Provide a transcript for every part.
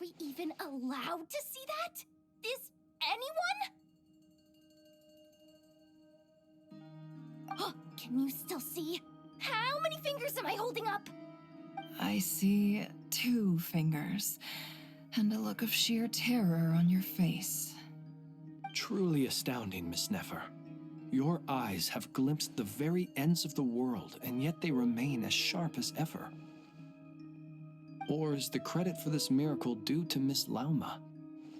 we even allowed to see that? Is anyone? Oh, can you still see? How many fingers am I holding up? I see 2 fingers, and a look of sheer terror on your face. Truly astounding, Miss Nefer. Your eyes have glimpsed the very ends of the world, and yet they remain as sharp as ever. Or is the credit for this miracle due to Miss Lauma?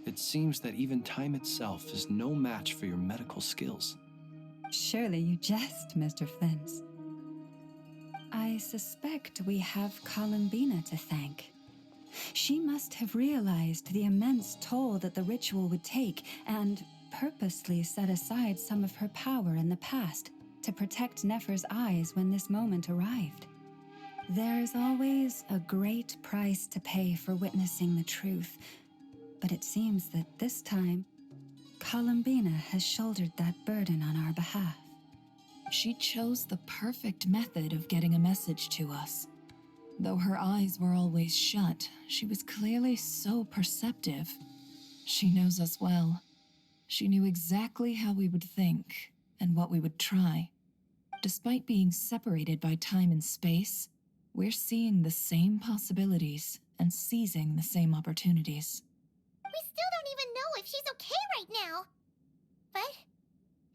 It seems that even time itself is no match for your medical skills. Surely you jest, Mr. Flint. I suspect we have Columbina to thank. She must have realized the immense toll that the ritual would take and purposely set aside some of her power in the past to protect Nefer's eyes when this moment arrived. There is always a great price to pay for witnessing the truth, but it seems that this time, Columbina has shouldered that burden on our behalf. She chose the perfect method of getting a message to us. Though her eyes were always shut, she was clearly so perceptive. She knows us well. She knew exactly how we would think and what we would try. Despite being separated by time and space, we're seeing the same possibilities and seizing the same opportunities. We still don't even know if she's okay right now. But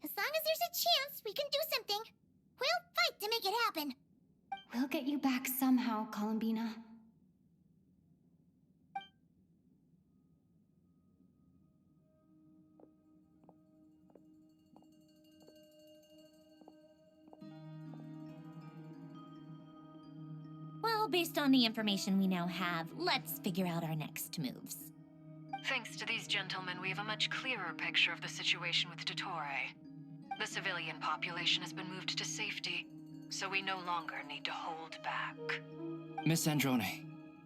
as long as there's a chance we can do something, we'll fight to make it happen. We'll get you back somehow, Columbina. Well, based on the information we now have, let's figure out our next moves. Thanks to these gentlemen, we have a much clearer picture of the situation with Dottore. The civilian population has been moved to safety, so we no longer need to hold back. Miss Androne,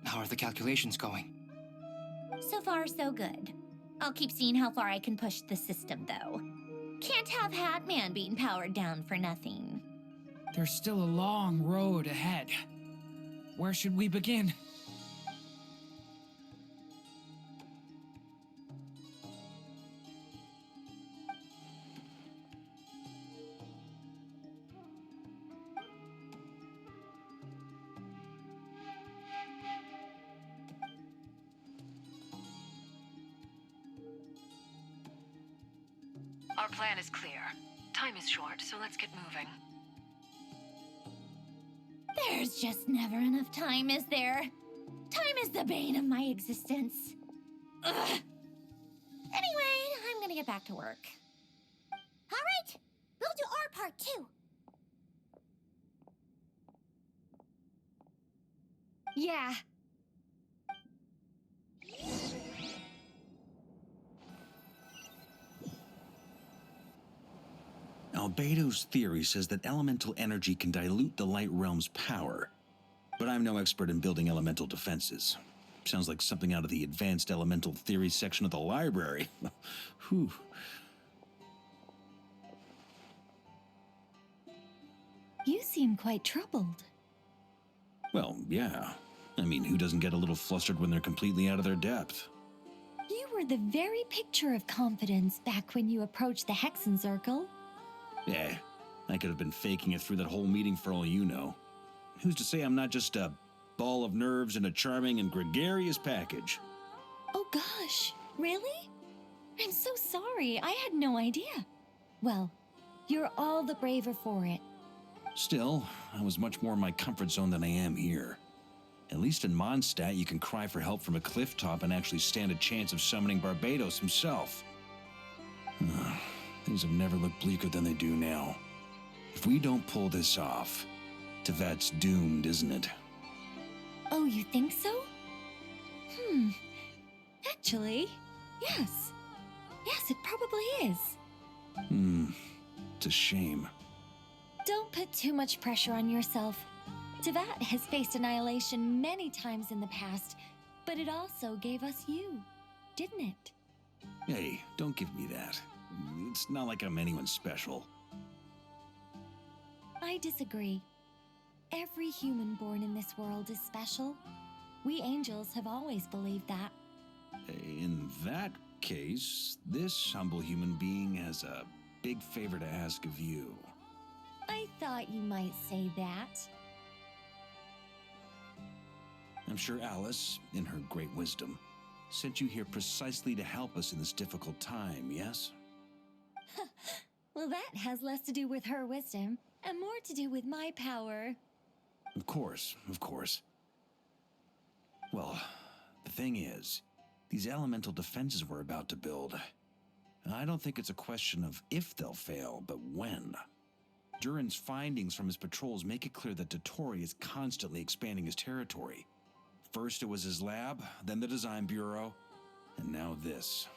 how are the calculations going? So far, so good. I'll keep seeing how far I can push the system, though. Can't have Hatman being powered down for nothing. There's still a long road ahead. Where should we begin? Our plan is clear. Time is short, so let's get moving. There's just never enough time, is there? Time is the bane of my existence. Ugh. Anyway, I'm gonna get back to work. All right, we'll do our part too. Yeah. Albedo's theory says that elemental energy can dilute the light realm's power. But I'm no expert in building elemental defenses. Sounds like something out of the advanced elemental theory section of the library. Whew. You seem quite troubled. Well, yeah. I mean, who doesn't get a little flustered when they're completely out of their depth? You were the very picture of confidence back when you approached the Hexen Circle. Yeah, I could have been faking it through that whole meeting for all you know. Who's to say I'm not just a ball of nerves in a charming and gregarious package? Oh gosh, really? I'm so sorry, I had no idea. Well, you're all the braver for it. Still, I was much more in my comfort zone than I am here. At least in Mondstadt, you can cry for help from a cliff top and actually stand a chance of summoning Barbados himself. Things have never looked bleaker than they do now. If we don't pull this off, Teyvat's doomed, isn't it? Oh, you think so? Actually, yes. Yes, it probably is. It's a shame. Don't put too much pressure on yourself. Teyvat has faced annihilation many times in the past, but it also gave us you, didn't it? Hey, don't give me that. It's not like I'm anyone special. I disagree. Every human born in this world is special. We angels have always believed that. In that case, this humble human being has a big favor to ask of you. I thought you might say that. I'm sure Alice, in her great wisdom, sent you here precisely to help us in this difficult time, yes? Well, that has less to do with her wisdom and more to do with my power. Of course, of course. Well, the thing is, these elemental defenses we're about to build, I don't think it's a question of if they'll fail, but when. Durin's findings from his patrols make it clear that Dottore is constantly expanding his territory. First it was his lab, then the design bureau, and now this.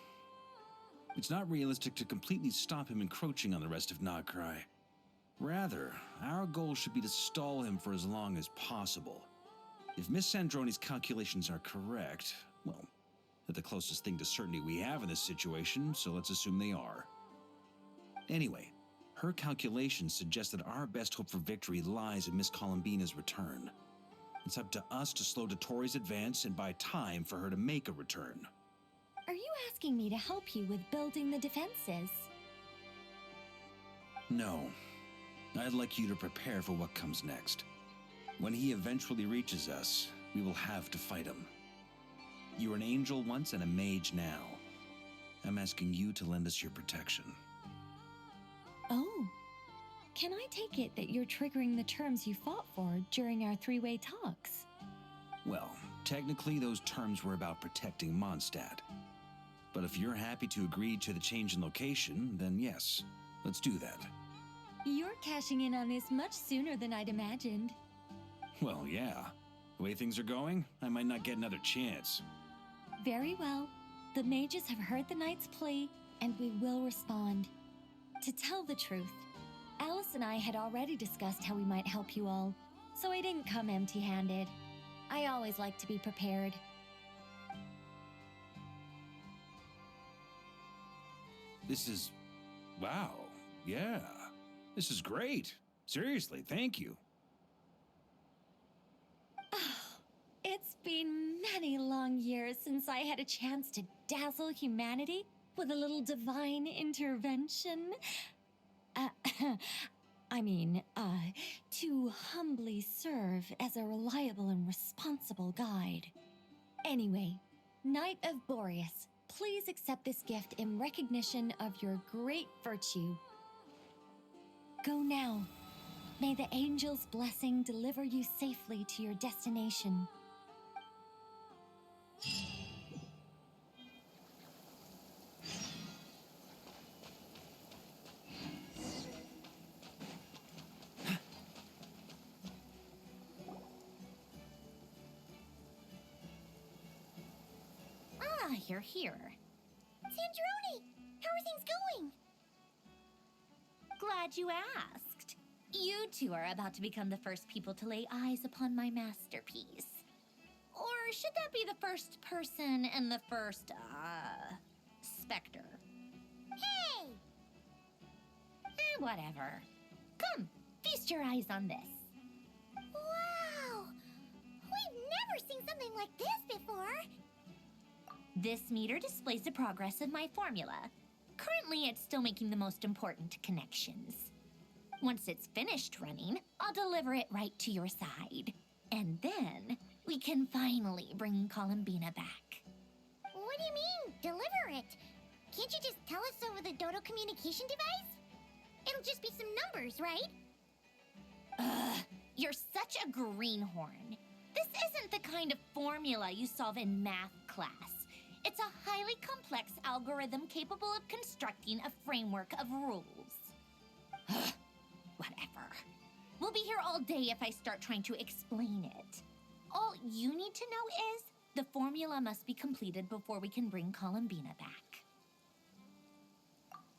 It's not realistic to completely stop him encroaching on the rest of Nagrai. Rather, our goal should be to stall him for as long as possible. If Miss Sandroni's calculations are correct, well, they're the closest thing to certainty we have in this situation, so let's assume they are. Anyway, her calculations suggest that our best hope for victory lies in Miss Columbina's return. It's up to us to slow Dottore's advance and buy time for her to make a return. Are you asking me to help you with building the defenses? No. I'd like you to prepare for what comes next. When he eventually reaches us, we will have to fight him. You were an angel once and a mage now. I'm asking you to lend us your protection. Oh. Can I take it that you're triggering the terms you fought for during our three-way talks? Well, technically those terms were about protecting Mondstadt. But if you're happy to agree to the change in location, then yes, let's do that. You're cashing in on this much sooner than I'd imagined. Well, yeah. The way things are going, I might not get another chance. Very well. The mages have heard the knight's plea, and we will respond. To tell the truth, Alice and I had already discussed how we might help you all, so I didn't come empty-handed. I always like to be prepared. This is... wow. Yeah. This is great. Seriously, thank you. It's been many long years since I had a chance to dazzle humanity with a little divine intervention. To humbly serve as a reliable and responsible guide. Anyway, Knight of Boreas, please accept this gift in recognition of your great virtue. Go now. May the angel's blessing deliver you safely to your destination. Ah, you're here. Sandroni, how are things going? Glad you asked. You two are about to become the first people to lay eyes upon my masterpiece. Or should that be the first person and the first, specter? Hey! Whatever. Come, feast your eyes on this. Wow! We've never seen something like this before. This meter displays the progress of my formula. Currently, it's still making the most important connections. Once it's finished running, I'll deliver it right to your side. And then, we can finally bring Columbina back. What do you mean, deliver it? Can't you just tell us over the Dodo communication device? It'll just be some numbers, right? You're such a greenhorn. This isn't the kind of formula you solve in math class. It's a highly complex algorithm capable of constructing a framework of rules. Whatever. We'll be here all day if I start trying to explain it. All you need to know is the formula must be completed before we can bring Columbina back.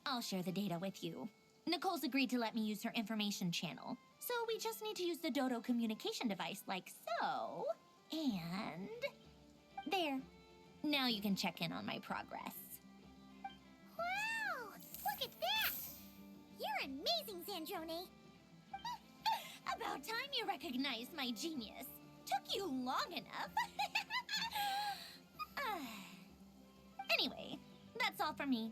I'll share the data with you. Nicole's agreed to let me use her information channel, so we just need to use the Dodo communication device like so. And... there. Now you can check in on my progress. Wow! Look at that! You're amazing, Sandroni. About time you recognized my genius. Took you long enough. That's all for me.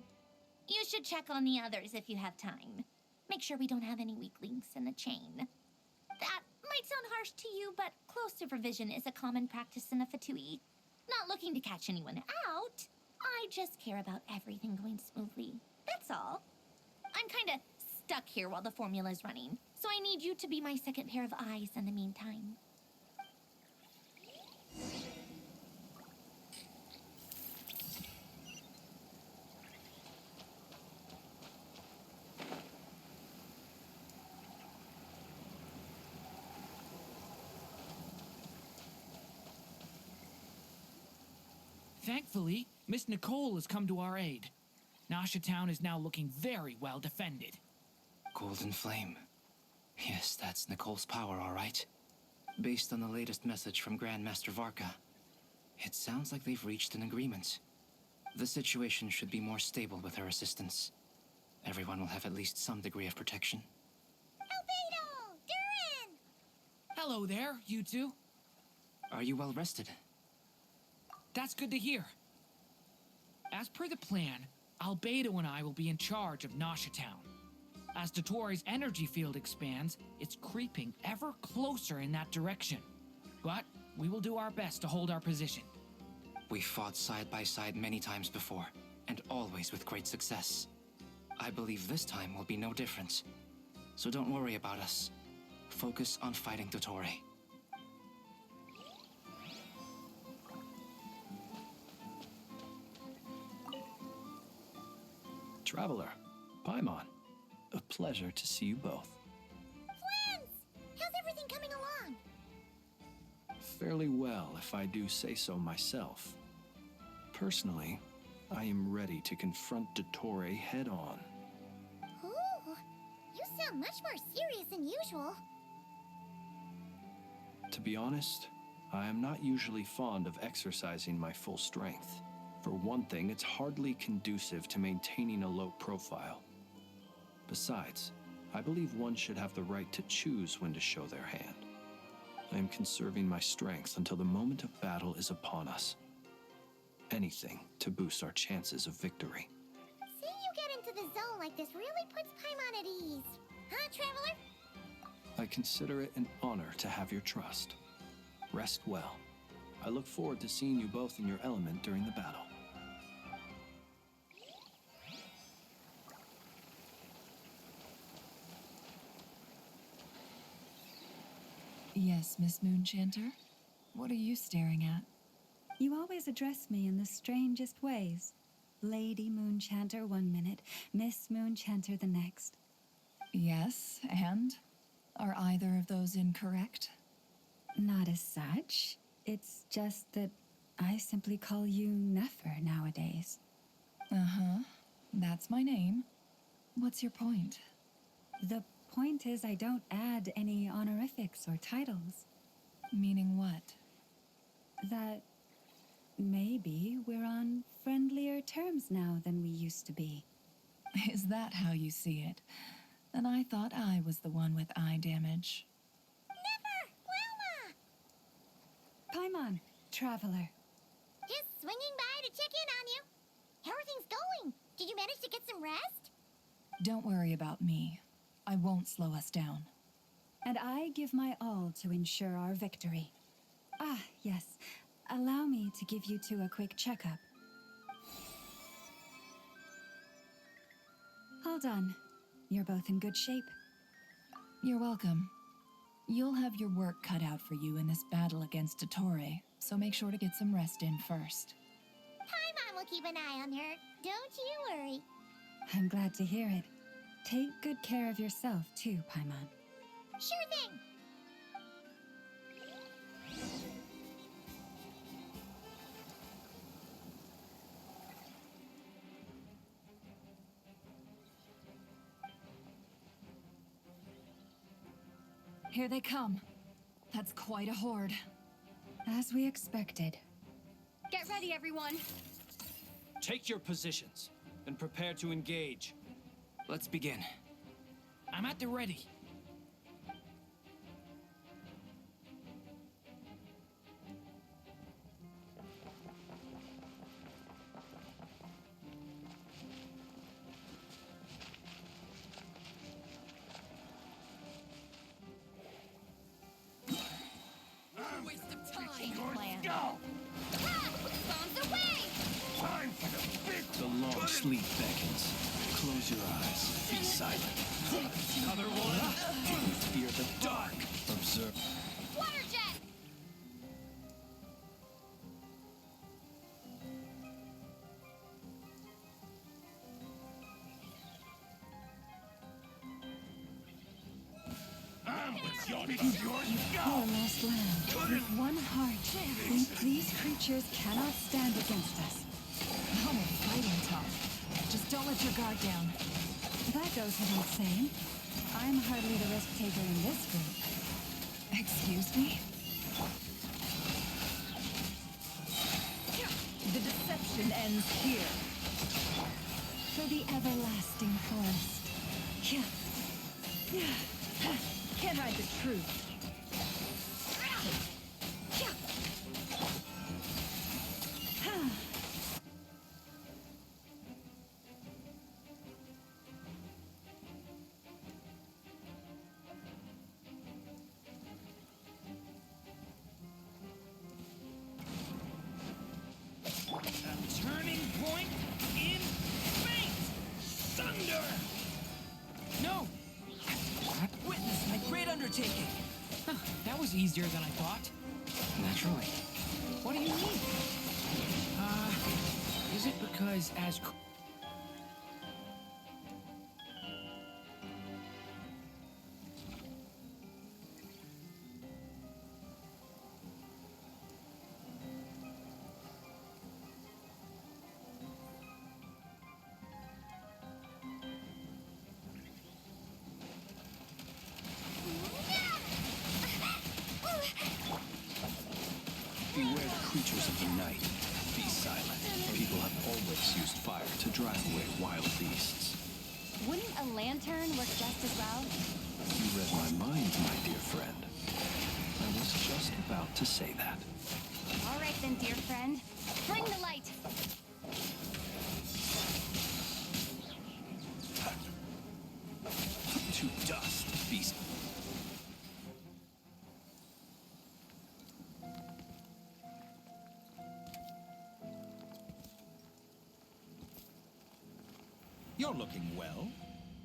You should check on the others if you have time. Make sure we don't have any weak links in the chain. That might sound harsh to you, but close supervision is a common practice in a Fatui. Not looking to catch anyone out. I just care about everything going smoothly. That's all. I'm kinda stuck here while the formula's running, so I need you to be my second pair of eyes in the meantime. Thankfully, Miss Nicole has come to our aid. Nasha Town is now looking very well defended. Golden Flame. Yes, that's Nicole's power, all right. Based on the latest message from Grandmaster Varka, it sounds like they've reached an agreement. The situation should be more stable with her assistance. Everyone will have at least some degree of protection. Albedo! Durin! Hello there, you two. Are you well rested? That's good to hear. As per the plan, Albedo and I will be in charge of Nasha Town. As Dottore's energy field expands, it's creeping ever closer in that direction. But we will do our best to hold our position. We fought side by side many times before, and always with great success. I believe this time will be no different. So don't worry about us. Focus on fighting Dottore. Traveler, Paimon, a pleasure to see you both. Flans! How's everything coming along? Fairly well, if I do say so myself. Personally, I am ready to confront Dottore head-on. Ooh, you sound much more serious than usual. To be honest, I am not usually fond of exercising my full strength. For one thing, it's hardly conducive to maintaining a low profile. Besides, I believe one should have the right to choose when to show their hand. I am conserving my strength until the moment of battle is upon us. Anything to boost our chances of victory. Seeing you get into the zone like this really puts Paimon at ease. Huh, Traveler? I consider it an honor to have your trust. Rest well. I look forward to seeing you both in your element during the battle. Yes, Miss Moonchanter? What are you staring at? You always address me in the strangest ways. Lady Moonchanter 1 minute, Miss Moonchanter the next. Yes, and? Are either of those incorrect? Not as such. It's just that I simply call you Nefer nowadays. Uh-huh. That's my name. What's your point? The point is I don't add any honorifics or titles. Meaning what? That maybe we're on friendlier terms now than we used to be. Is that how you see it? And I thought I was the one with eye damage. Never! Wilma! Paimon, Traveler. Just swinging by to check in on you. How are things going? Did you manage to get some rest? Don't worry about me. I won't slow us down. And I give my all to ensure our victory. Ah, yes. Allow me to give you two a quick checkup. All done. You're both in good shape. You're welcome. You'll have your work cut out for you in this battle against Dottore, so make sure to get some rest in first. Paimon will keep an eye on her. Don't you worry. I'm glad to hear it. Take good care of yourself, too, Paimon. Sure thing. Here they come. That's quite a horde. As we expected. Get ready, everyone. Take your positions and prepare to engage. Let's begin. I'm at the ready. long sleep beckons. Close your eyes. Be silent. Another one. Fear the dark. Observe. Water jet! Poor lost land. With one heart, these creatures cannot stand against us. No more fighting talk. Just don't let your guard down. That goes without saying. I'm hardly the risk taker in this group. Excuse me? The deception ends here. For the everlasting forest. Can't hide the truth. Turning point in fate! Thunder! No! Witness my great undertaking! Huh, that was easier than I thought. Naturally. What do you mean? Is it because as... Beware the creatures of the night. Be silent. People have always used fire to drive away wild beasts. Wouldn't a lantern work just as well? You read my mind, my dear friend. I was just about to say that. All right then, dear friend. Bring the light. To dust, beast. You're looking well.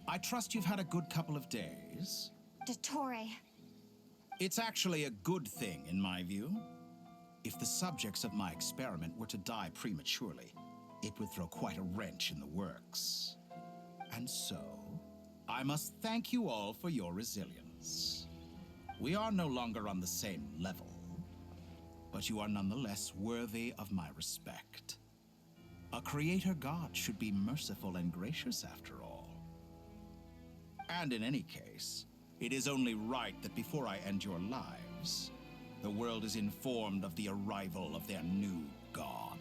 I trust you've had a good couple of days. Dottore. It's actually a good thing, in my view. If the subjects of my experiment were to die prematurely, it would throw quite a wrench in the works. And so, I must thank you all for your resilience. We are no longer on the same level, but you are nonetheless worthy of my respect. A creator god should be merciful and gracious after all. And in any case, it is only right that before I end your lives, the world is informed of the arrival of their new god.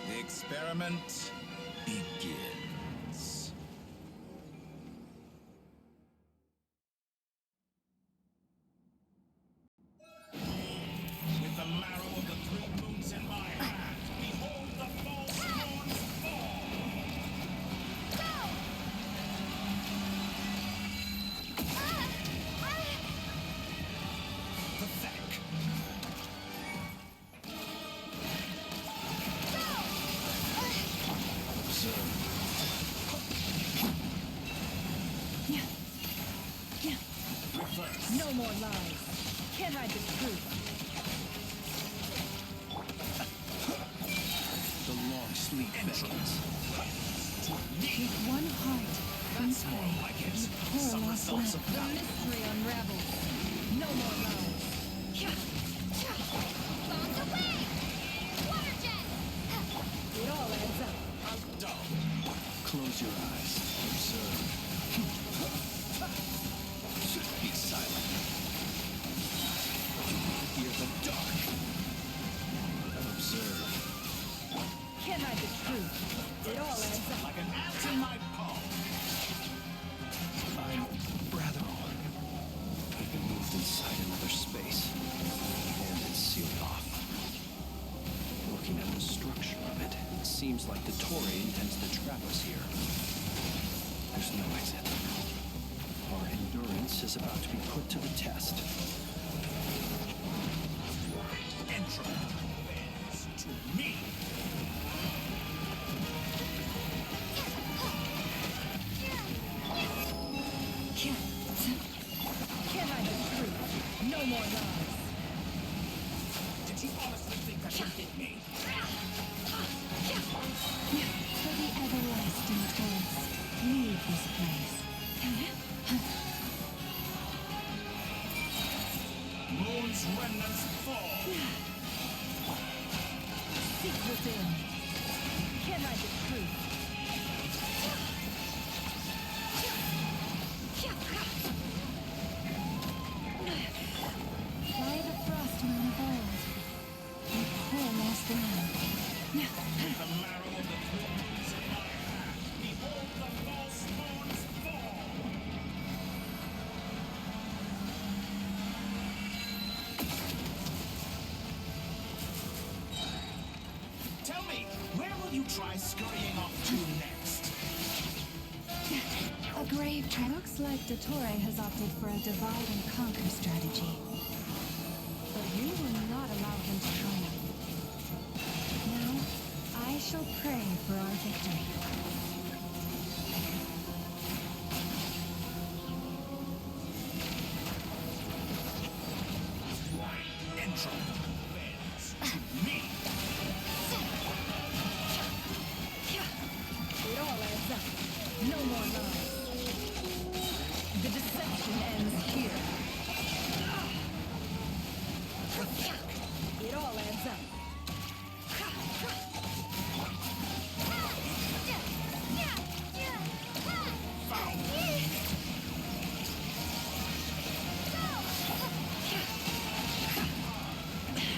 The experiment begins. With the marrow of the three moons in my hand, behold the false gods fall! Pathetic. No more lies. Can't hide the truth. The long Fleet vengeance. With one heart, Prince Frey, you pour lost land. The mystery unravels. No more lies. Bombs away! Water jet! It all adds up. Close your eyes. Observe. Be silent. Hear the dark. Observe. Can't hide the truth. It all adds up. Like an ant in my palm. I'm rather old. I've been moved inside another space, and it's sealed off. Looking at the structure of it, it seems like Dottore intends to trap us here. There's no exit. Our endurance is about to be put to the test. Entropy bends to me. Can't hide the truth. No more lies. Did you honestly think that would hit me? For the everlasting toils, leave this place. Moon's remnants fall. Seek within. Can't hide the truth. By the frost moon of old, you pour lost land. The marrow of the twins in my hand. Behold the false moons fall. Tell me, where will you try scurrying off to next? A grave looks like Dottore has opted for a divide and conquer strategy. But we will not allow him to triumph. Now, I shall pray for our victory. Entropy bends to me. It all adds up. No more lies. The deception ends here. It all adds up.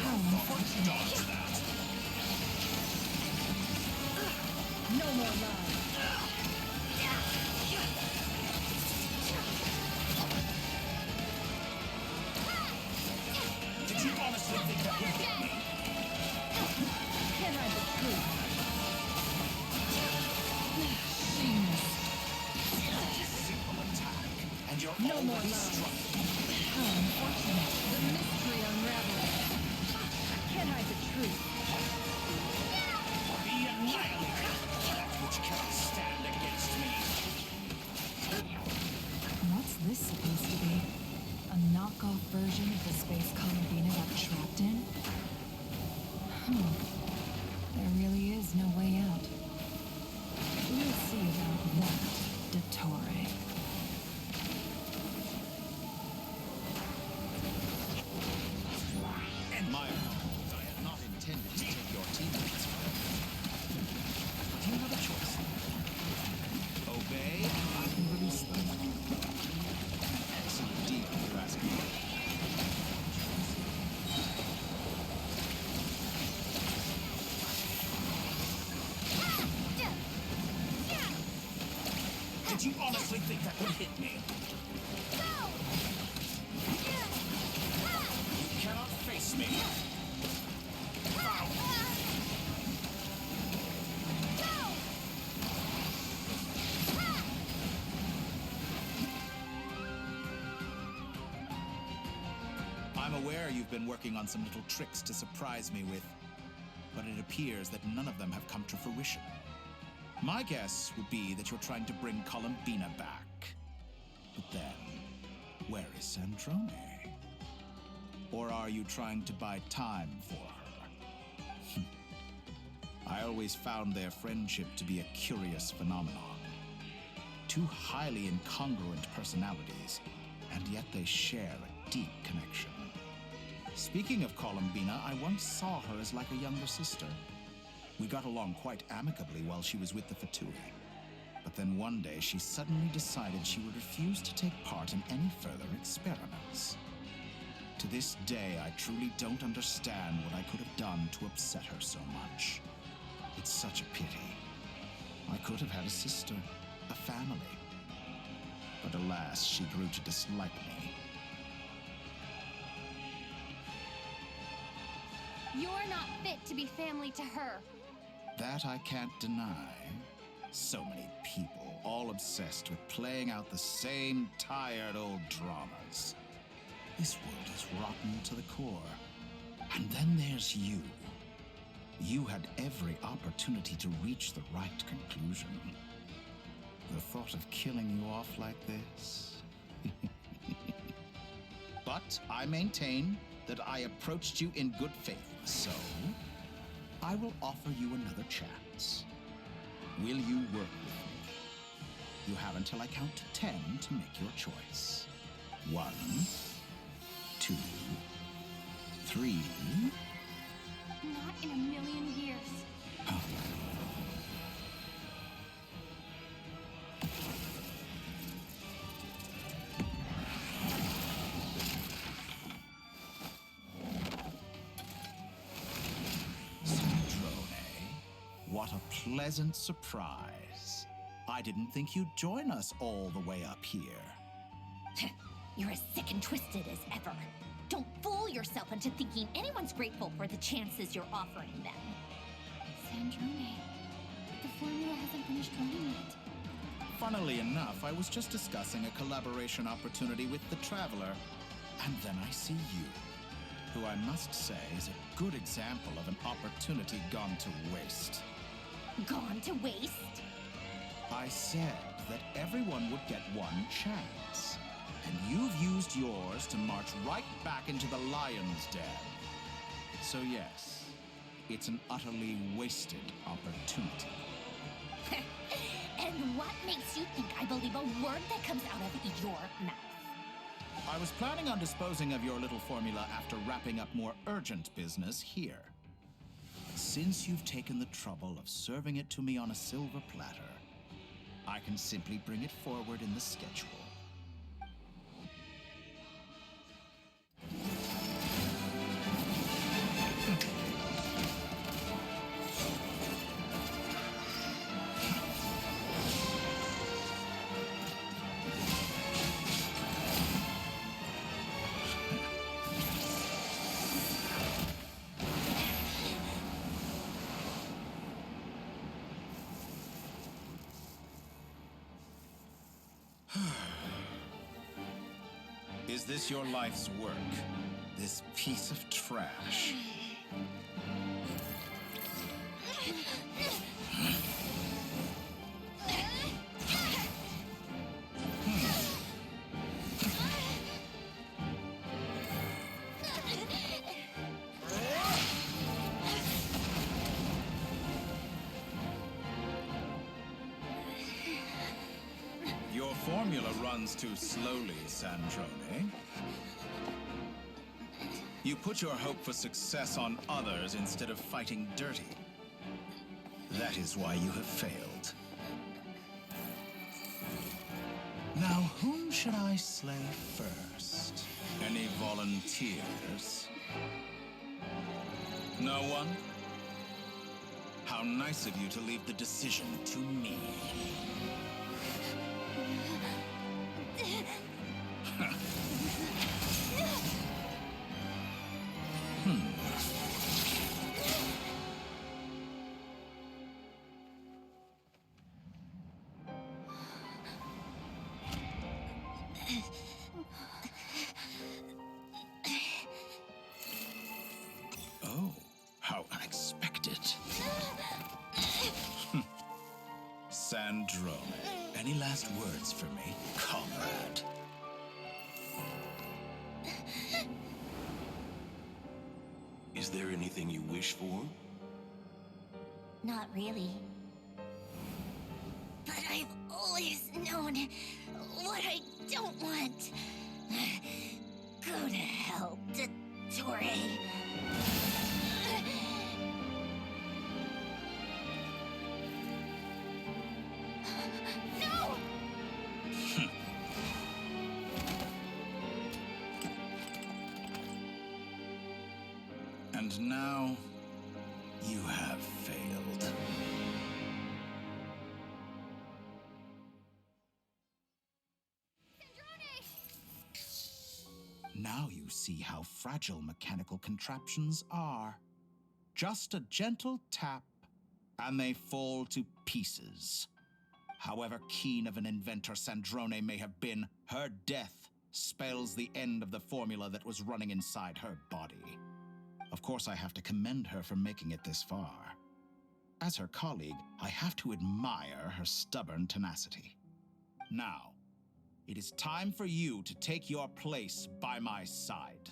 How unfortunate. No more lies. Did you honestly think that would hit me? Can't hide the truth. Shameless. Simple attack, and you're No more already lies. struck. How unfortunate. The mystery unravels. Can't hide the truth. Be annihilated. That which cannot stand against me. What's this supposed to be? A knockoff version of the space Columbina got trapped in? There really is no way out. We'll see about that, Dottore. And my apologies, I had not intended to take your teammates. But you have a choice. Obey, I can release them. Excellent deal, if you're asking me. Did you honestly think that would hit me? You cannot face me. I'm aware you've been working on some little tricks to surprise me with, but it appears that none of them have come to fruition. My guess would be that you're trying to bring Columbina back. But then, where is Sandrone? Or are you trying to buy time for her? I always found their friendship to be a curious phenomenon. Two highly incongruent personalities, and yet they share a deep connection. Speaking of Columbina, I once saw her as like a younger sister. We got along quite amicably while she was with the Fatui. But then one day, she suddenly decided she would refuse to take part in any further experiments. To this day, I truly don't understand what I could have done to upset her so much. It's such a pity. I could have had a sister, a family. But alas, she grew to dislike me. You're not fit to be family to her. That I can't deny. So many people, all obsessed with playing out the same tired old dramas. This world is rotten to the core. And then there's you. You had every opportunity to reach the right conclusion. The thought of killing you off like this? But I maintain that I approached you in good faith, so I will offer you another chance. Will you work with me? You have until I count to 10 to make your choice. 1, 2, 3. Not in a million years. What a pleasant surprise. I didn't think you'd join us all the way up here. You're as sick and twisted as ever. Don't fool yourself into thinking anyone's grateful for the chances you're offering them. Sandrone, the formula hasn't finished running yet. Funnily enough, I was just discussing a collaboration opportunity with the Traveler, and then I see you, who I must say is a good example of an opportunity gone to waste. Gone to waste? I said that everyone would get one chance, and you've used yours to march right back into the lion's den. So yes, it's an utterly wasted opportunity. And what makes you think I believe a word that comes out of your mouth? I was planning on disposing of your little formula after wrapping up more urgent business here. Since you've taken the trouble of serving it to me on a silver platter, I can simply bring it forward in the schedule. Is this your life's work? This piece of trash? Your formula runs too slowly, Sandrone. You put your hope for success on others instead of fighting dirty. That is why you have failed. Now, whom should I slay first? Any volunteers? No one? How nice of you to leave the decision to me. Oh, how unexpected. Sandrone, any last words for me, comrade? Is there anything you wish for? Not really. But I've always known what I don't want. Go to hell, Dottore. No! And now, you have failed. Now you see how fragile mechanical contraptions are. Just a gentle tap, and they fall to pieces. However keen of an inventor Sandrone may have been, her death spells the end of the formula that was running inside her body. Of course, I have to commend her for making it this far. As her colleague, I have to admire her stubborn tenacity. Now, it is time for you to take your place by my side.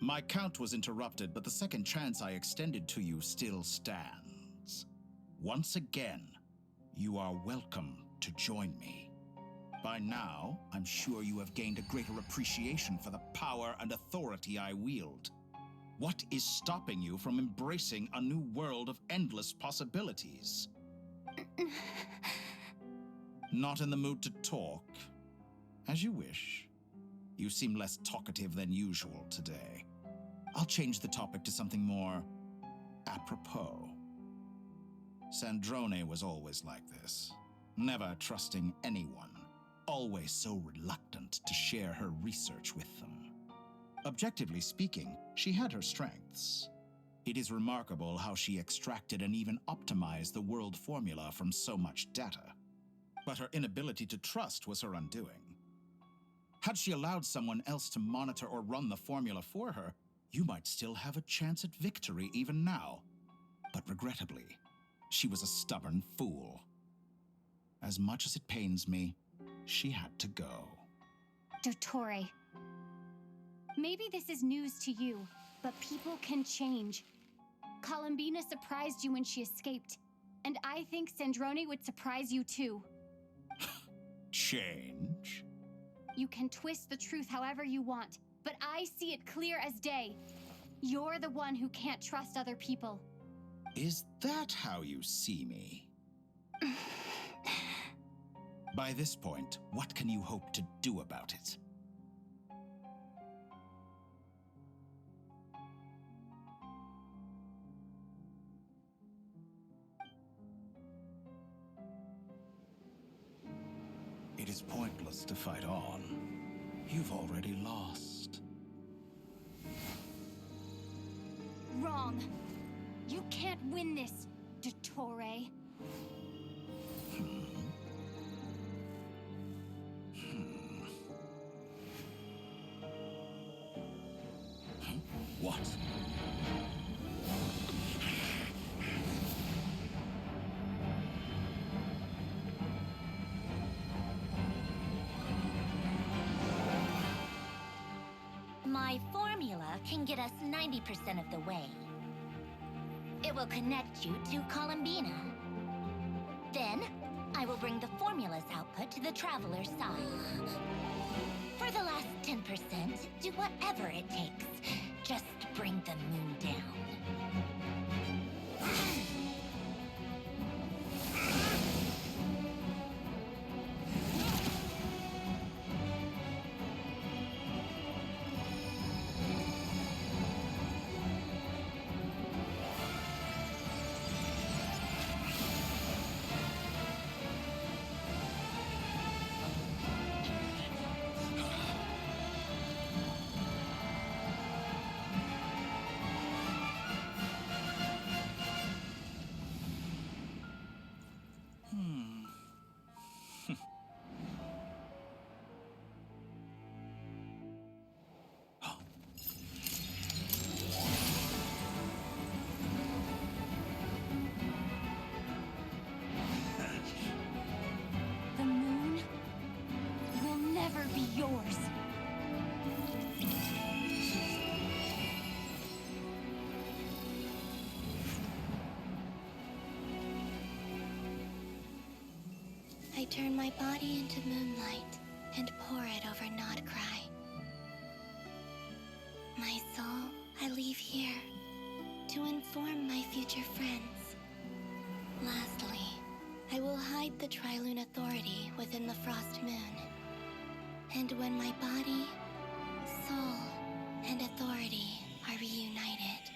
My count was interrupted, but the second chance I extended to you still stands. Once again, you are welcome to join me. By now, I'm sure you have gained a greater appreciation for the power and authority I wield. What is stopping you from embracing a new world of endless possibilities? Not in the mood to talk? As you wish. You seem less talkative than usual today. I'll change the topic to something more apropos. Sandrone was always like this, never trusting anyone, always so reluctant to share her research with them. Objectively speaking, she had her strengths. It is remarkable how she extracted and even optimized the world formula from so much data. But her inability to trust was her undoing. Had she allowed someone else to monitor or run the formula for her, you might still have a chance at victory even now. But regrettably, she was a stubborn fool. As much as it pains me, she had to go. Dottore, maybe this is news to you, but people can change. Columbina surprised you when she escaped, and I think Sandrone would surprise you too. Change? You can twist the truth however you want, but I see it clear as day. You're the one who can't trust other people. Is that how you see me? By this point, what can you hope to do about it? It is pointless to fight on. You've already lost. Wrong. You can't win this, Dottore. What? My formula can get us 90% of the way. It will connect you to Columbina. Then, I will bring the formula's output to the Traveler's side. For the last 10%, do whatever it takes. Just bring the moon down. I turn my body into moonlight and pour it over Nodcry. My soul, I leave here to inform my future friends. Lastly, I will hide the Trilune Authority within the Frost Moon. And when my body, soul, and authority are reunited,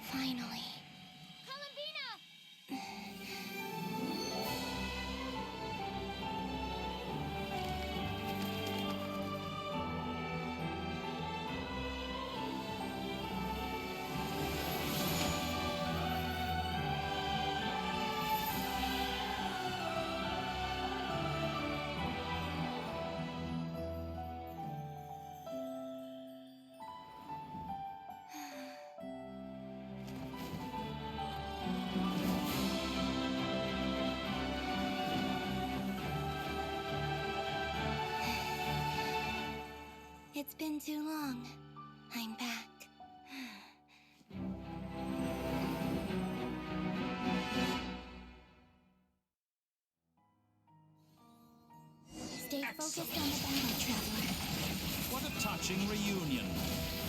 finally... Columbina! It's been too long. I'm back. Stay focused on the battle, Traveler. What a touching reunion.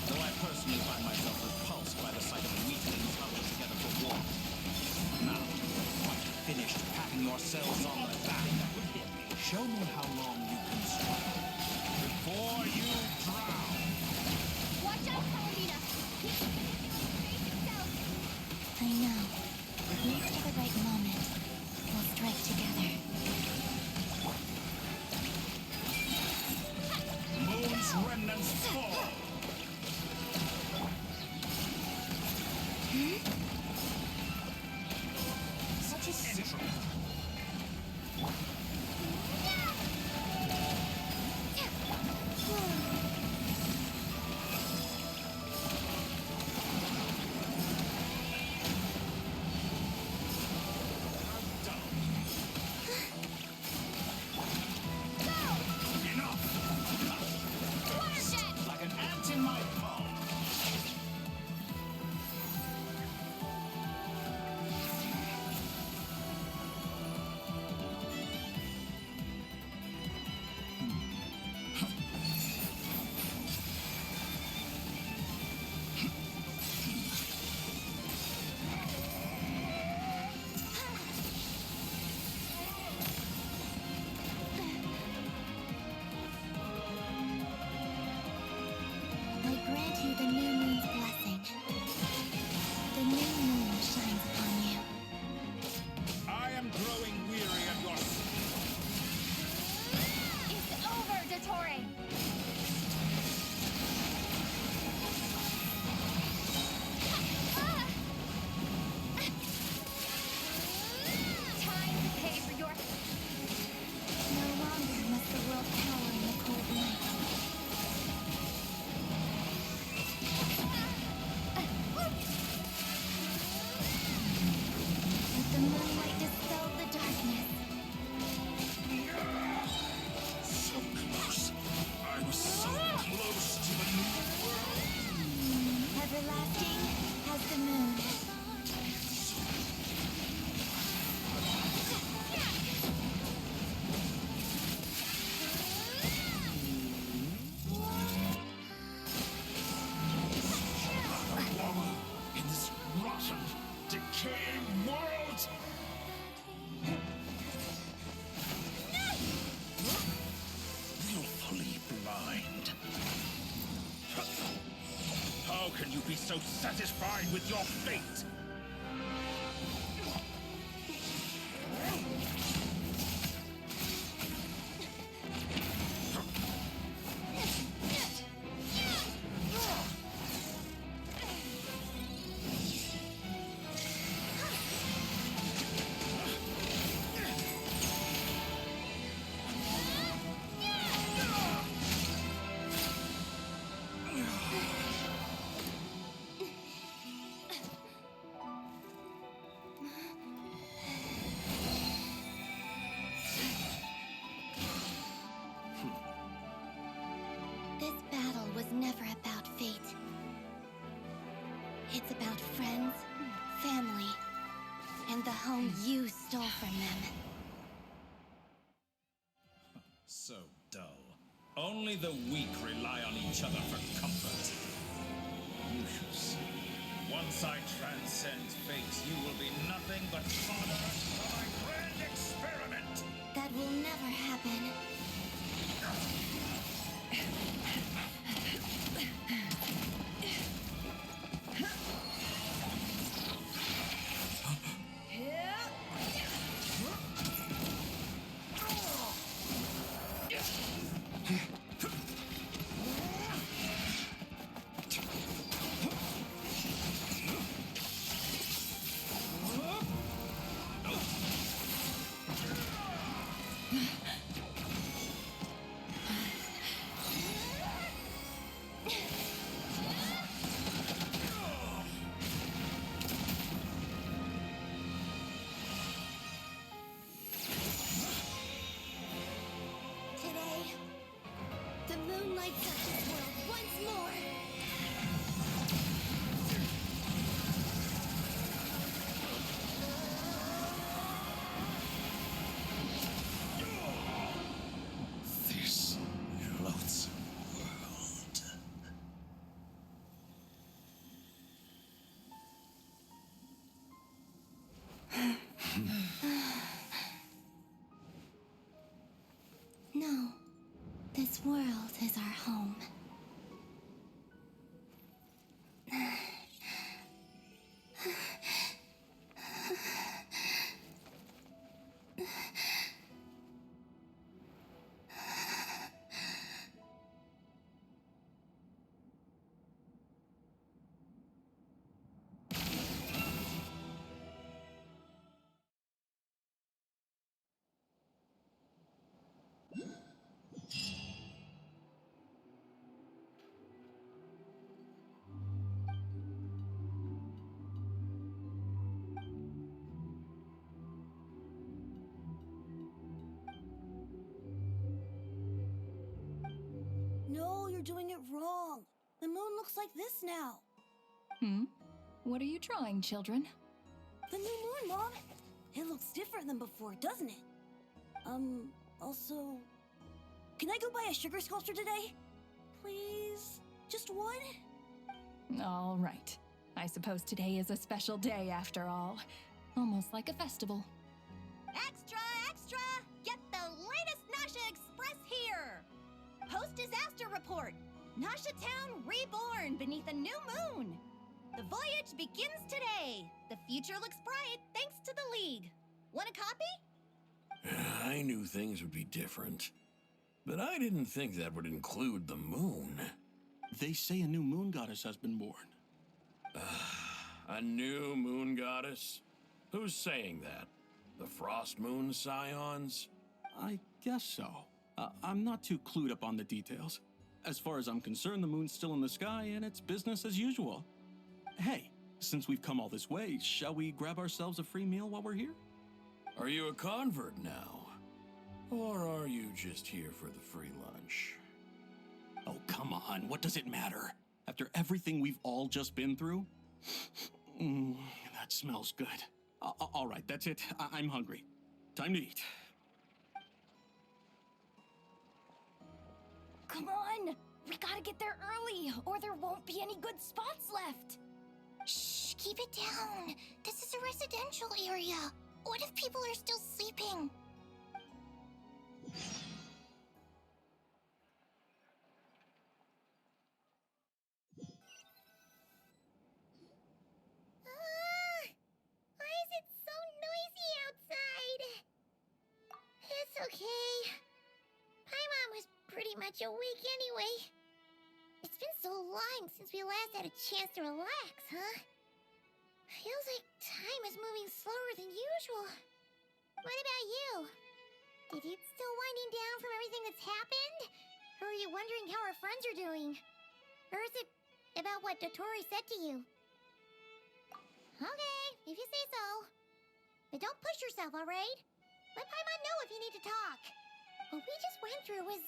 Though I personally find myself repulsed by the sight of weaklings huddled together for war. Now, once you've finished patting yourselves on the back, show me how long you can swim before you drown. Watch out, Columbina! Brace yourself! I know. Wait for the right moment. We'll strike together. Moon's remnants fall. Such a Entry. Like an ant in my palm. I grant you the new moon's blessing. The new moon shines upon you. I am growing weary of your... It's over, Dottore! Time to pay for your... No longer must the world cower in the cold night. Let the moonlight dispel the darkness. So close. I was so close to the new world. Everlasting as the moon. In this rotten, decaying world. Willfully blind. How can you be so satisfied with your fate? This battle was never about fate. It's about friends, family, and the home you stole from them. Only the weak rely on each other for comfort. You shall see. Once I transcend fate, you will be nothing but fodder for my grand experiment! That will never happen. No, this world is our home. No, you're doing it wrong. The moon looks like this now. What are you drawing, children? The new moon, Mom. It looks different than before, doesn't it? Also... Can I go buy a sugar sculpture today? Please? Just one? All right. I suppose today is a special day after all. Almost like a festival. Extra, extra! Get the latest Nasha Express here! Post-disaster report! Nasha Town reborn beneath a new moon! The voyage begins today! The future looks bright thanks to the League. Want a copy? I knew things would be different. But I didn't think that would include the moon. They say a new moon goddess has been born. A new moon goddess? Who's saying that? The Frost Moon Scions? I guess so. I'm not too clued up on the details. As far as I'm concerned, the moon's still in the sky and it's business as usual. Hey, since we've come all this way, shall we grab ourselves a free meal while we're here? Are you a convert now? Or are you just here for the free lunch? Oh, come on. What does it matter? After everything we've all just been through? That smells good. All right, that's it. I'm hungry. Time to eat. Come on! We gotta get there early, or there won't be any good spots left! Shh, keep it down. This is a residential area. What if people are still sleeping? Why is it so noisy outside? It's okay. Paimon was pretty much awake anyway. It's been so long since we last had a chance to relax, huh? Feels like time is moving slower than usual. What about you? Did you still winding down from everything that's happened? Or are you wondering how our friends are doing? Or is it about what Dottore said to you? Okay, if you say so. But don't push yourself, alright? Let Paimon know if you need to talk. What we just went through was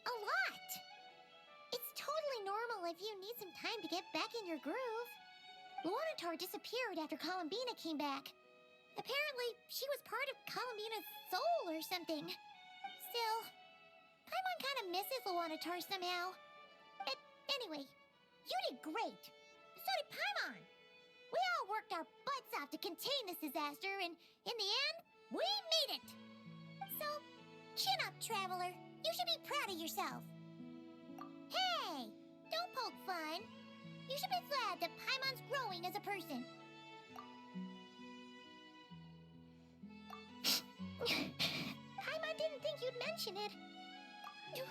a lot. It's totally normal if you need some time to get back in your groove. Luanatar disappeared after Columbina came back. Apparently, she was part of Columbina's soul or something. Still, Paimon kind of misses Luanatar somehow. Anyway, you did great. So did Paimon. We all worked our butts off to contain this disaster, and in the end, we made it. So, chin up, Traveler. You should be proud of yourself. Hey, don't poke fun. You should be glad that Paimon's growing as a person. Paimon didn't think you'd mention it. You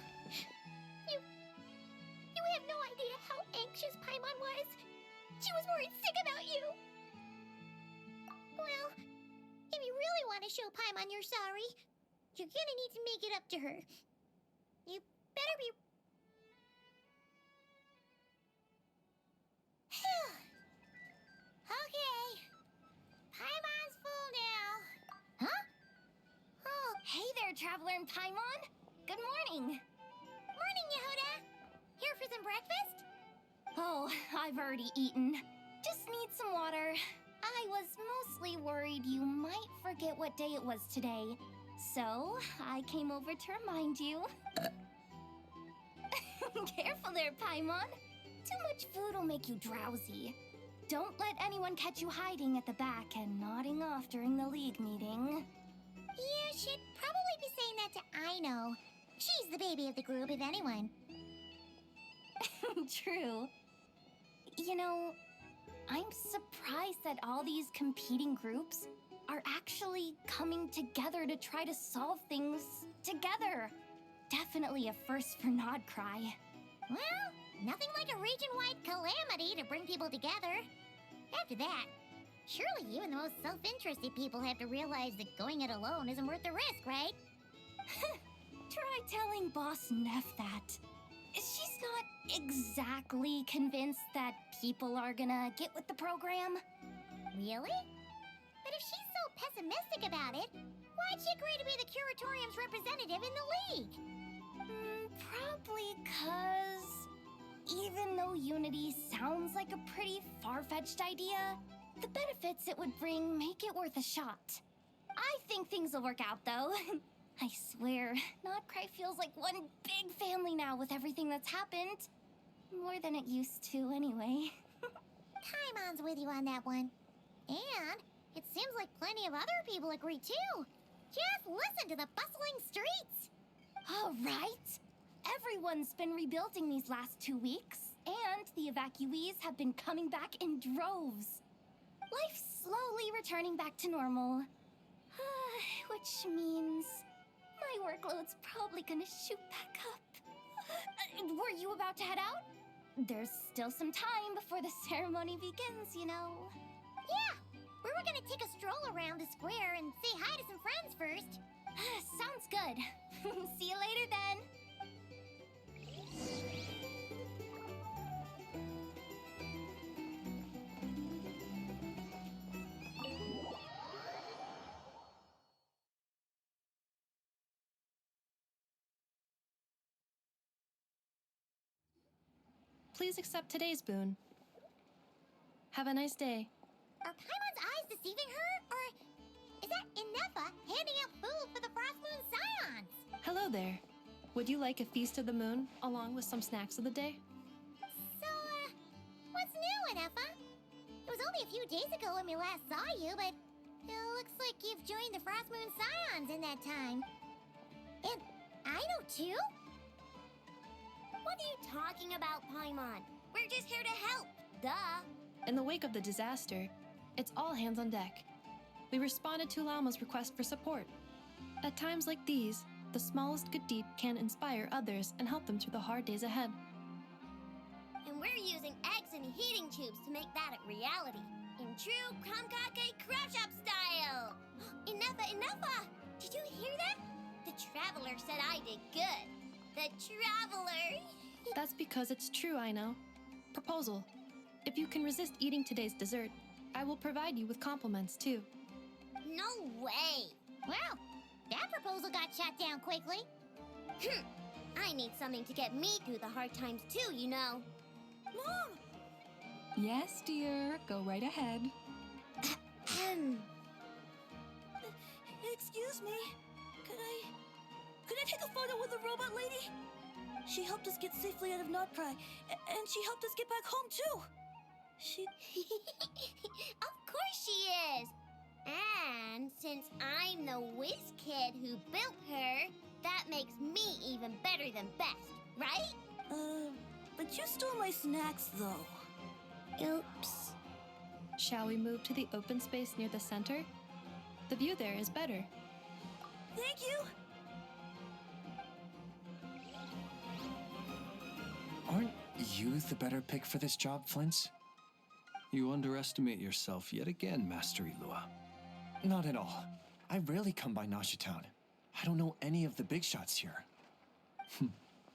have no idea how anxious Paimon was. She was worried sick about you. Well, if you really want to show Paimon you're sorry, you're gonna need to make it up to her. You better be... Okay. Paimon's full now. Huh? Oh, Hey there, Traveler and Paimon. Good morning. morning, Yehuda. Here for some breakfast? Oh, I've already eaten. Just need some water. I was mostly worried you might forget what day it was today. So, I came over to remind you. Careful there, Paimon. Too much food will make you drowsy. Don't let anyone catch you hiding at the back and nodding off during the League meeting. You should probably be saying that to Aino. She's the baby of the group, if anyone. True. You know, I'm surprised that all these competing groups are actually coming together to try to solve things together. Definitely a first for Nodcry. Well, nothing like a region-wide calamity to bring people together. After that, surely even the most self-interested people have to realize that going it alone isn't worth the risk, right? Try telling Boss Neff that. She's not exactly convinced that people are gonna get with the program. Really? But if she's so pessimistic about it, why'd she agree to be the Curatorium's representative in the League? Probably 'cause even though Unity sounds like a pretty far-fetched idea, the benefits it would bring make it worth a shot. I think things will work out, though. I swear, Nodcry feels like one big family now with everything that's happened. More than it used to, anyway. Paimon's with you on that one. And it seems like plenty of other people agree, too. Just listen to the bustling streets. All right. Everyone's been rebuilding these last 2 weeks, and the evacuees have been coming back in droves. Life's slowly returning back to normal. Which means my workload's probably gonna shoot back up. Were you about to head out? There's still some time before the ceremony begins, you know. Yeah, we were gonna take a stroll around the square and say hi to some friends first. Sounds good. See you later then. Please accept today's boon. Have a nice day. Are Paimon's eyes deceiving her? Or is that Inefa handing out food for the Frost Moon Scions? Hello there. Would you like a feast of the moon along with some snacks of the day? So, what's new, Inefa? It was only a few days ago when we last saw you, but it looks like you've joined the Frost Moon Scions in that time. And Aino, too? What are you talking about, Paimon? We're just here to help. Duh. In the wake of the disaster, it's all hands on deck. We responded to Lama's request for support. At times like these, the smallest good deed can inspire others and help them through the hard days ahead. And we're using eggs and heating tubes to make that a reality. In true Kamkake Crab Shop style. Inefa! Did you hear that? The Traveler said I did good. The Traveler! That's because it's true, I know. Proposal. If you can resist eating today's dessert, I will provide you with compliments, too. No way! Well, that proposal got shot down quickly. I need something to get me through the hard times, too, you know. Mom! Yes, dear. Go right ahead. Excuse me. Could I take a photo with the robot lady? She helped us get safely out of Notcry, and she helped us get back home too. She... Of course she is! And since I'm the whiz kid who built her, that makes me even better than best, right? But you stole my snacks, though. Oops. Shall we move to the open space near the center? The view there is better. Thank you! Aren't you the better pick for this job, Flint? You underestimate yourself yet again, Master Ilua. Not at all. I rarely come by Nasha Town. I don't know any of the big shots here.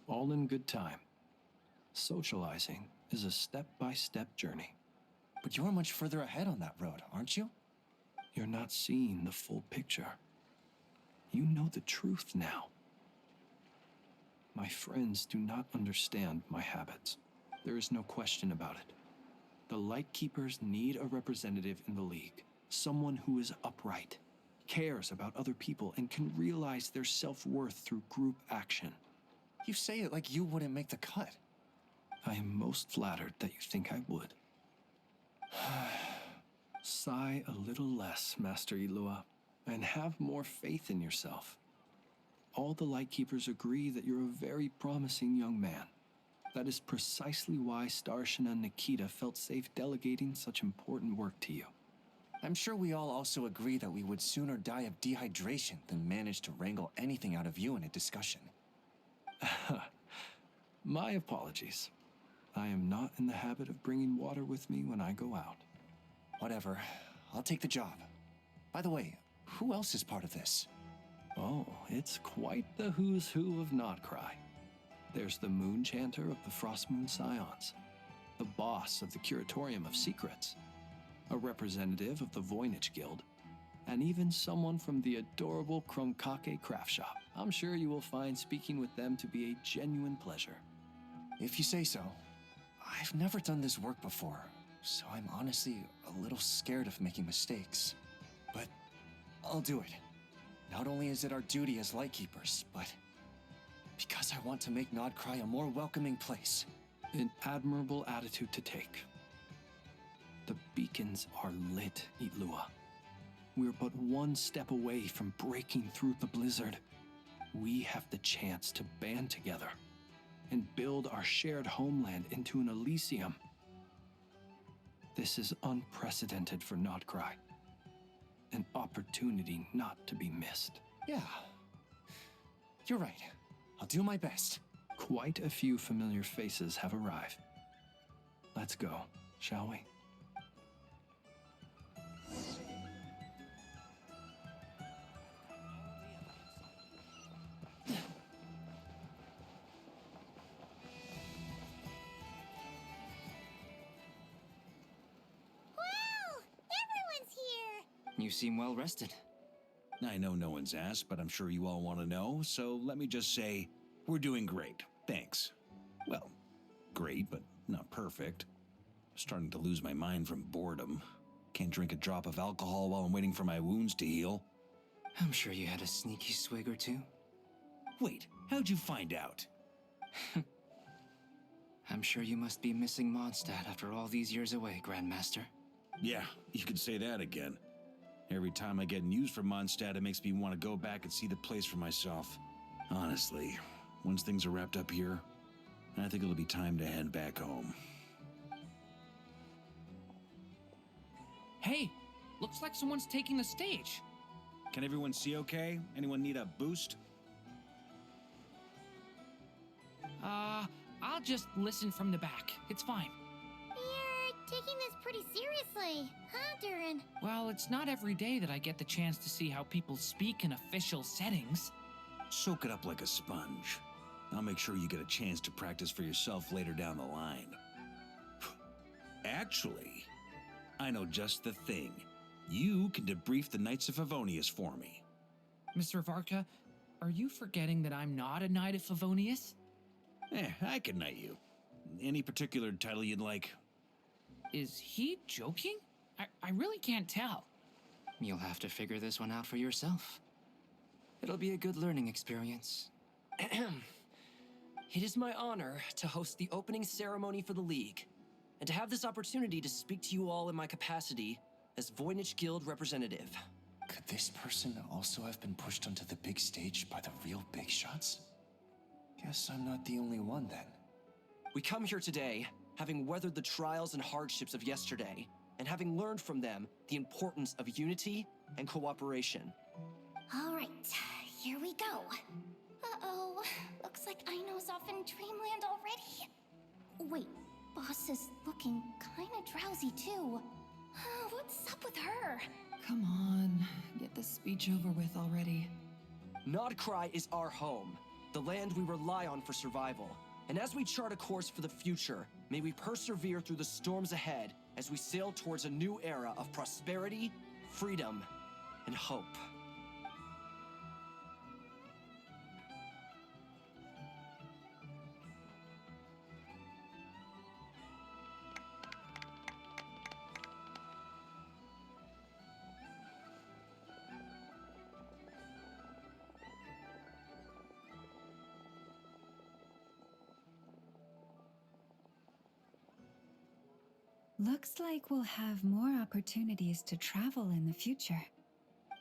All in good time. Socializing is a step-by-step journey. But you're much further ahead on that road, aren't you? You're not seeing the full picture. You know the truth now. My friends do not understand my habits. There is no question about it. The Lightkeepers need a representative in the League. Someone who is upright, cares about other people, and can realize their self-worth through group action. You say it like you wouldn't make the cut. I am most flattered that you think I would. Sigh a little less, Master Ilua, and have more faith in yourself. All the Lightkeepers agree that you're a very promising young man. That is precisely why Starshina and Nikita felt safe delegating such important work to you. I'm sure we all also agree that we would sooner die of dehydration than manage to wrangle anything out of you in a discussion. My apologies. I am not in the habit of bringing water with me when I go out. Whatever. I'll take the job. By the way, who else is part of this? Oh, it's quite the who's who of Notcry. There's the Moon Chanter of the Frostmoon Scions, the boss of the Curatorium of Secrets, a representative of the Voynich Guild, and even someone from the adorable Krumkake craft shop. I'm sure you will find speaking with them to be a genuine pleasure. If you say so. I've never done this work before, so I'm honestly a little scared of making mistakes. But I'll do it. Not only is it our duty as Lightkeepers, but because I want to make Notcry a more welcoming place. An admirable attitude to take. The beacons are lit, Ilua. We're but one step away from breaking through the blizzard. We have the chance to band together and build our shared homeland into an Elysium. This is unprecedented for Notcry. An opportunity not to be missed. Yeah. You're right. I'll do my best. Quite a few familiar faces have arrived. Let's go, shall we? You seem well rested. I know no one's asked, but I'm sure you all want to know, so let me just say, we're doing great. Thanks. Well, great, but not perfect. Starting to lose my mind from boredom. Can't drink a drop of alcohol while I'm waiting for my wounds to heal. I'm sure you had a sneaky swig or two. Wait, how'd you find out? I'm sure you must be missing Mondstadt after all these years away, Grandmaster. Yeah, you could say that again. Every time I get news from Mondstadt, it makes me want to go back and see the place for myself. Honestly, once things are wrapped up here, I think it'll be time to head back home. Hey, looks like someone's taking the stage. Can everyone see okay? Anyone need a boost? I'll just listen from the back. It's fine. You're taking this pretty seriously, huh, Durin? Well, it's not every day that I get the chance to see how people speak in official settings. Soak it up like a sponge. I'll make sure you get a chance to practice for yourself later down the line. Actually, I know just the thing. You can debrief the Knights of Favonius for me. Mr. Varka, are you forgetting that I'm not a Knight of Favonius? I can knight you. Any particular title you'd like? Is he joking? I really can't tell. You'll have to figure this one out for yourself. It'll be a good learning experience. It is my honor to host the opening ceremony for the League, and to have this opportunity to speak to you all in my capacity as Voynich Guild representative. Could this person also have been pushed onto the big stage by the real big shots? Guess I'm not the only one then. We come here today, having weathered the trials and hardships of yesterday, and having learned from them the importance of unity and cooperation. All right, here we go. Uh-oh, looks like Aino's off in Dreamland already. Wait, Boss is looking kinda drowsy too. What's up with her? Come on, get this speech over with already. Nodcry is our home, the land we rely on for survival. And as we chart a course for the future, may we persevere through the storms ahead as we sail towards a new era of prosperity, freedom, and hope. Looks like we'll have more opportunities to travel in the future.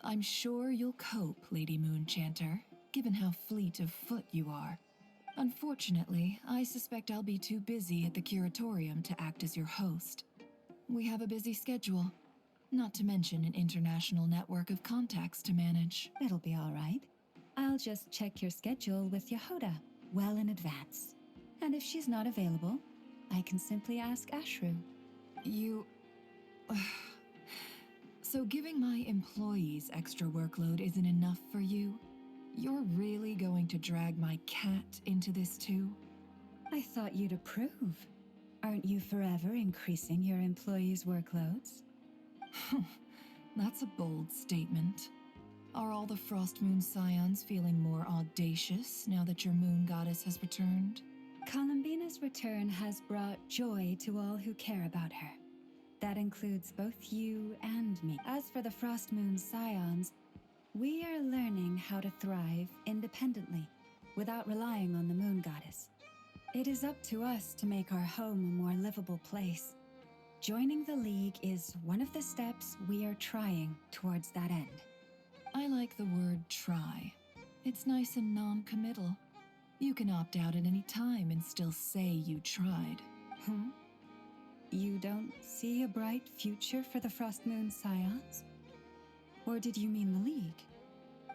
I'm sure you'll cope, Lady Moonchanter, given how fleet of foot you are. Unfortunately, I suspect I'll be too busy at the Curatorium to act as your host. We have a busy schedule, not to mention an international network of contacts to manage. It'll be all right. I'll just check your schedule with Yehoda well in advance. And if she's not available, I can simply ask Ashru. So giving my employees extra workload isn't enough for you? You're really going to drag my cat into this too? I thought you'd approve. Aren't you forever increasing your employees' workloads? That's a bold statement. Are all the Frost Moon Scions feeling more audacious now that your moon goddess has returned? Columbina's return has brought joy to all who care about her. That includes both you and me. As for the Frost Moon Scions, we are learning how to thrive independently, without relying on the moon goddess. It is up to us to make our home a more livable place. Joining the League is one of the steps we are trying towards that end. I like the word try. It's nice and non-committal. You can opt out at any time and still say you tried. You don't see a bright future for the Frost Moon Scions? Or did you mean the League?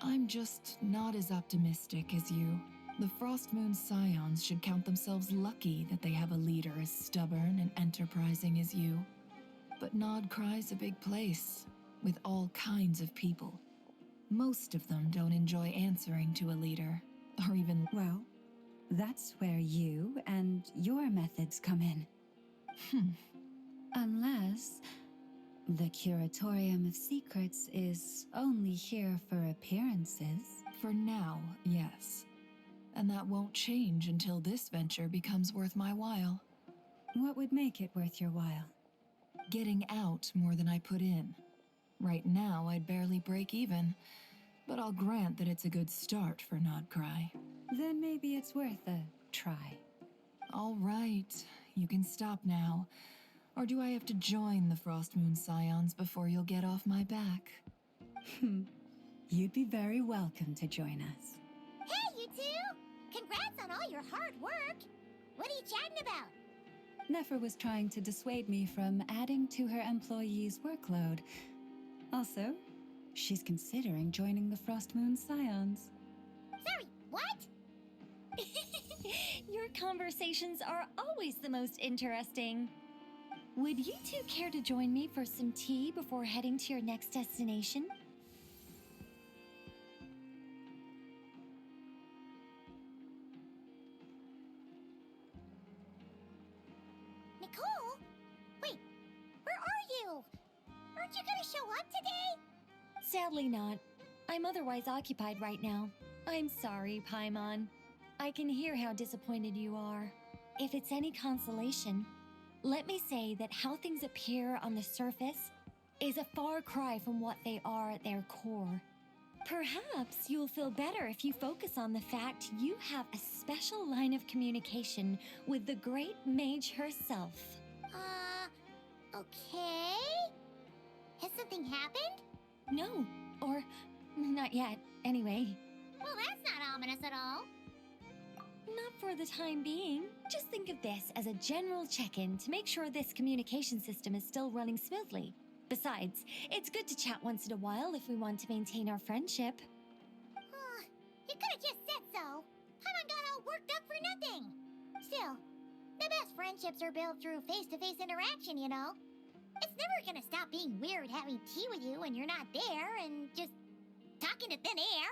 I'm just not as optimistic as you. The Frost Moon Scions should count themselves lucky that they have a leader as stubborn and enterprising as you. But Nodcry's a big place, with all kinds of people. Most of them don't enjoy answering to a leader, or even... Well, that's where you and your methods come in. Unless the Curatorium of Secrets is only here for appearances. For now, yes. And that won't change until this venture becomes worth my while. What would make it worth your while? Getting out more than I put in. Right now, I'd barely break even, but I'll grant that it's a good start for Nodcry. Then maybe it's worth a try. All right, you can stop now. Or do I have to join the Frost Moon Scions before you'll get off my back? You'd be very welcome to join us. Hey, you two! Congrats on all your hard work! What are you chatting about? Nefer was trying to dissuade me from adding to her employees' workload. Also, she's considering joining the Frost Moon Scions. Sorry, what? Your conversations are always the most interesting. Would you two care to join me for some tea before heading to your next destination? Nicole? Wait, where are you? Aren't you gonna show up today? Sadly not. I'm otherwise occupied right now. I'm sorry, Paimon. I can hear how disappointed you are. If it's any consolation, let me say that how things appear on the surface is a far cry from what they are at their core. Perhaps you'll feel better if you focus on the fact you have a special line of communication with the great mage herself. Okay? Has something happened? No, or not yet, anyway. Well, that's not ominous at all. Not for the time being. Just think of this as a general check-in to make sure this communication system is still running smoothly. Besides, it's good to chat once in a while if we want to maintain our friendship. You could have just said so. Paimon got all worked up for nothing. Still, the best friendships are built through face-to-face interaction, you know. It's never gonna stop being weird having tea with you when you're not there and just talking to thin air.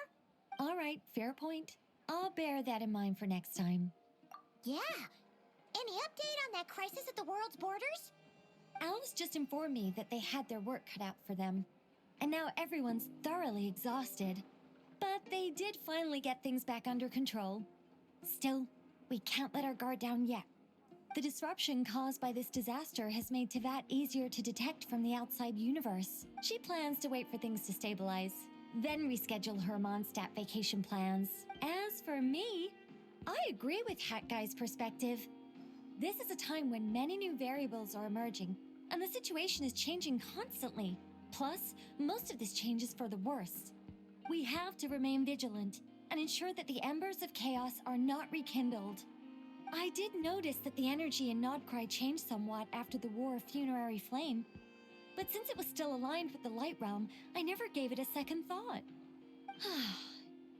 All right, fair point. I'll bear that in mind for next time. Yeah. Any update on that crisis at the world's borders? Alice just informed me that they had their work cut out for them. And now everyone's thoroughly exhausted. But they did finally get things back under control. Still, we can't let our guard down yet. The disruption caused by this disaster has made Teyvat easier to detect from the outside universe. She plans to wait for things to stabilize, then reschedule her Mondstadt vacation plans. As for me, I agree with Hat Guy's perspective. This is a time when many new variables are emerging, and the situation is changing constantly. Plus, most of this change is for the worse. We have to remain vigilant and ensure that the embers of chaos are not rekindled. I did notice that the energy in Nodcry changed somewhat after the War of Funerary Flame, but since it was still aligned with the Light Realm, I never gave it a second thought.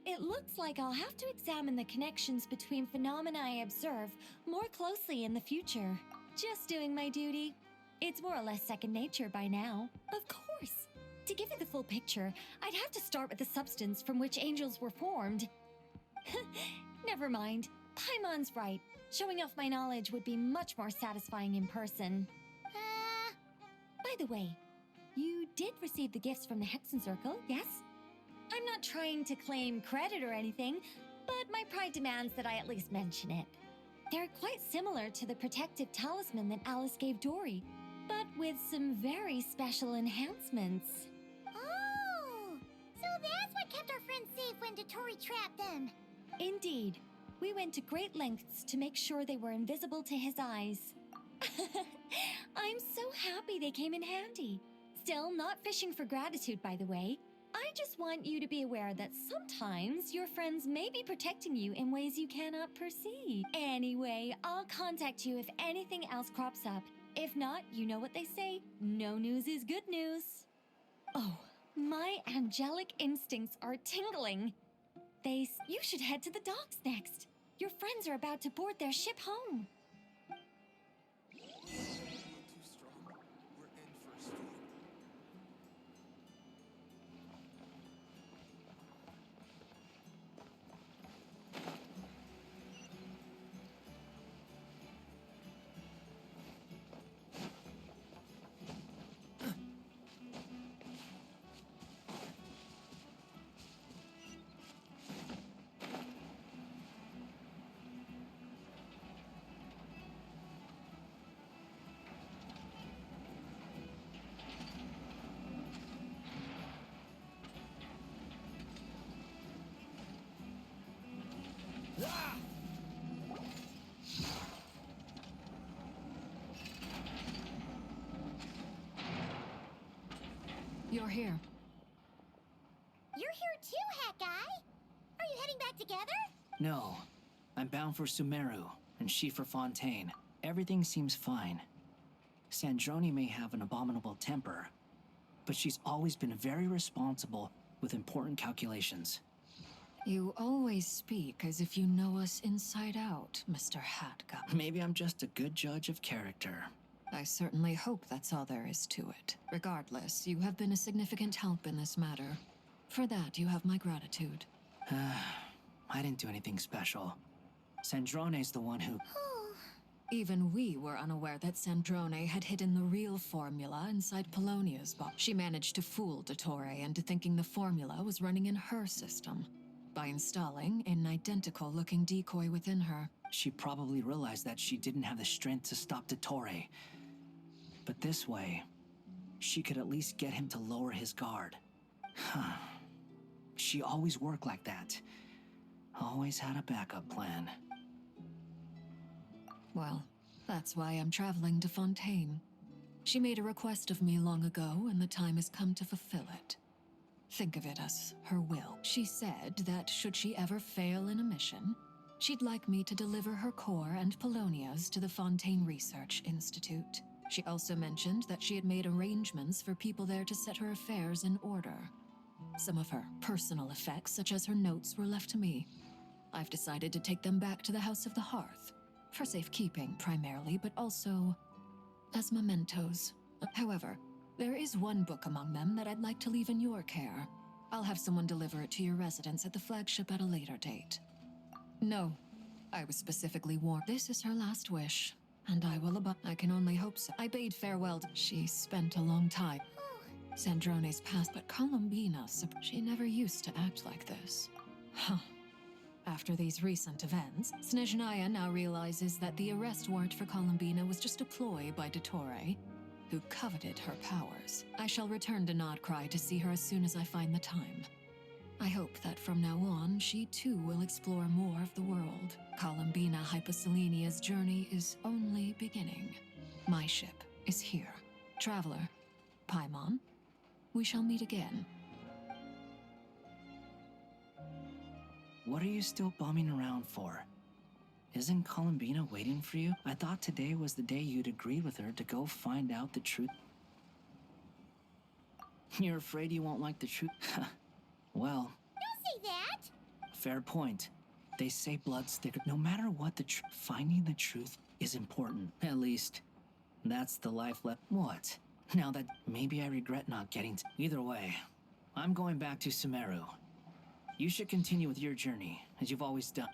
It looks like I'll have to examine the connections between phenomena I observe more closely in the future. Just doing my duty. It's more or less second nature by now. Of course! To give you the full picture, I'd have to start with the substance from which angels were formed. Never mind. Paimon's right. Showing off my knowledge would be much more satisfying in person. By the way, you did receive the gifts from the Hexen Circle, yes? I'm not trying to claim credit or anything, but my pride demands that I at least mention it. They're quite similar to the protective talisman that Alice gave Dory, but with some very special enhancements. Oh! So that's what kept our friends safe when Dottore trapped them. Indeed. We went to great lengths to make sure they were invisible to his eyes. I'm so happy they came in handy. Still, not fishing for gratitude, by the way. I just want you to be aware that sometimes your friends may be protecting you in ways you cannot perceive. Anyway, I'll contact you if anything else crops up. If not, you know what they say, no news is good news. Oh, my angelic instincts are tingling. You should head to the docks next. Your friends are about to board their ship home. You're here. You're here too, Hat Guy. Are you heading back together? No. I'm bound for Sumeru, and she for Fontaine. Everything seems fine. Sandrone may have an abominable temper, but she's always been very responsible with important calculations. You always speak as if you know us inside out, Mr. Hatguy. Maybe I'm just a good judge of character. I certainly hope that's all there is to it. Regardless, you have been a significant help in this matter. For that, you have my gratitude. I didn't do anything special. Sandrone's the one who... Even we were unaware that Sandrone had hidden the real formula inside Polonia's box. She managed to fool Dottore into thinking the formula was running in her system by installing an identical-looking decoy within her. She probably realized that she didn't have the strength to stop Dottore. But this way, she could at least get him to lower his guard. She always worked like that. Always had a backup plan. Well, that's why I'm traveling to Fontaine. She made a request of me long ago, and the time has come to fulfill it. Think of it as her will. She said that should she ever fail in a mission, she'd like me to deliver her core and Polonia's to the Fontaine Research Institute. She also mentioned that she had made arrangements for people there to set her affairs in order. Some of her personal effects, such as her notes, were left to me. I've decided to take them back to the House of the Hearth. For safekeeping, primarily, but also as mementos. However, there is one book among them that I'd like to leave in your care. I'll have someone deliver it to your residence at the flagship at a later date. No, I was specifically warned. This is her last wish, and I will I can only hope so. I bade farewell to... She spent a long time. Sandrone's past, but Columbina, she never used to act like this. Huh. After these recent events, Snezhnaya now realizes that the arrest warrant for Columbina was just a ploy by Dottore, who coveted her powers. I shall return to Nodcry to see her as soon as I find the time. I hope that from now on, she too will explore more of the world. Columbina Hyposelenia's journey is only beginning. My ship is here. Traveler, Paimon, we shall meet again. What are you still bumming around for? Isn't Columbina waiting for you? I thought today was the day you'd agreed with her to go find out the truth. You're afraid you won't like the truth? Well... Don't say that! Fair point. They say blood's thicker. No matter what finding the truth is important. At least, that's the life left. What? Now that maybe I regret not getting to... Either way, I'm going back to Sumeru. You should continue with your journey, as you've always done.